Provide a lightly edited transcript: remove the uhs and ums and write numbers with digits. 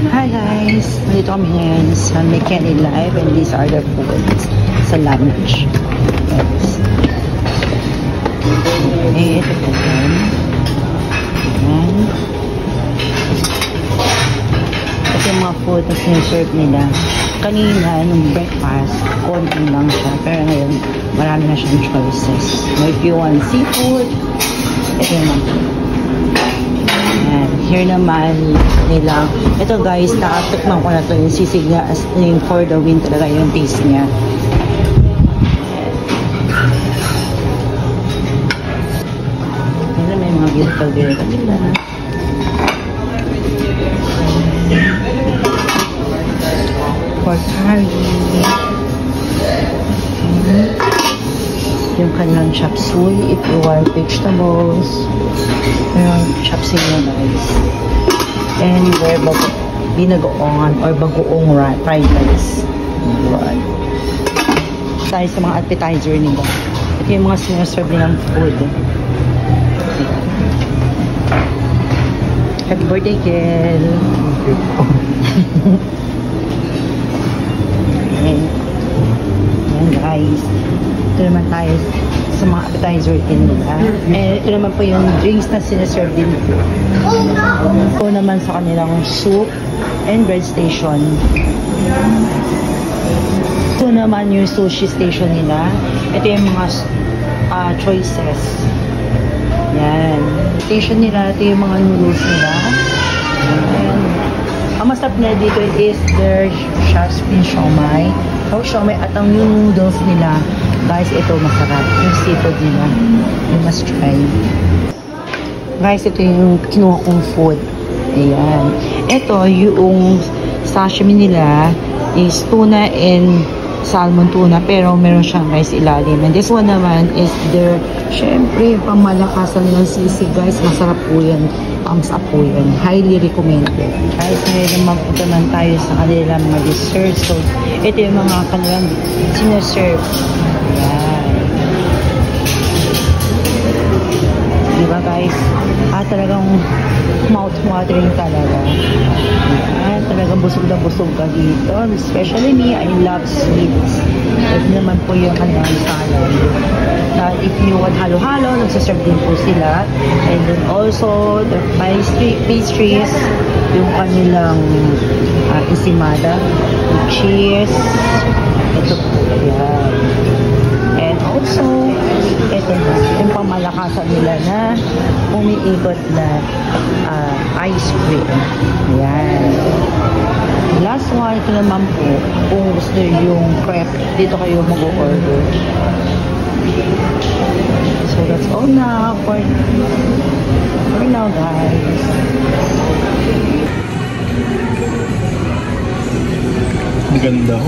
Hi guys! Nandito kami ngayon sa McKinney Live and these are the foods sa lunch. Yes. Eh, ito po yan. Ayan. Ito yung mga food na siniserve nila. Kanina, yung breakfast, konti lang siya. Pero ngayon, marami na siyang choices. If you want seafood, ito naman. Ayan. Here naman nila. Ito guys, nakatikman ko na ito. Yung sisig niya, as yung for the win talaga yung taste niya. Ayan, may mga gintal-gintal nila. Pork curry. Yung kanilang chop suey if you want vegetables. Yung chop suey na guys. Anywhere binagoongan or bagoong fried rice. Right. Tayo sa mga appetizer nila. Ito yung mga sinaserve nilang food. Happy birthday, Kel! Ayan guys. Ito naman tayo sa mga appetizer din nila. And ito naman po yung drinks na sinaserve din. Ito naman sa kanilang soup and bread station. Ito naman yung sushi station nila. Ito yung mga choices. Yan. Station nila, ito yung mga noodles nila. And ang masarap na dito is their Jasmine siomai. Ang siomai at ang noodles nila. Guys, ito masarap. Yung seafood nila. You must try. Guys, ito yung kinuha kong food. Ayan. Ito, yung sashimi nila is tuna and salmon tuna. Pero meron siyang rice ilalim. And this one naman is their, syempre, pamalakasan ng sisig. Guys, masarap po yan. Thumbs up po yan. Highly recommended. Guys, ngayon magpunta naman tayo sa kanilang mga dessert. So, ito yung mga kanilang sinaserve. Ayan. Diba guys? Talagang mouth-watering talaga. Ayan. Talagang busog na busog ka dito. Especially me, I love sweets. Ito naman po yung kanilang salad. If you want halo-halo, nagsaserve din po sila. And then also, the pastries, yung kanilang ensimada, cheese, ito po, yan. And also, ito na, yung pamalakasan nila na umiikot na ice cream. Ayan. Last one, ito naman po, kung gusto yung crepe, dito kayo mag-order. So that's all now for now guys. Ang ganda.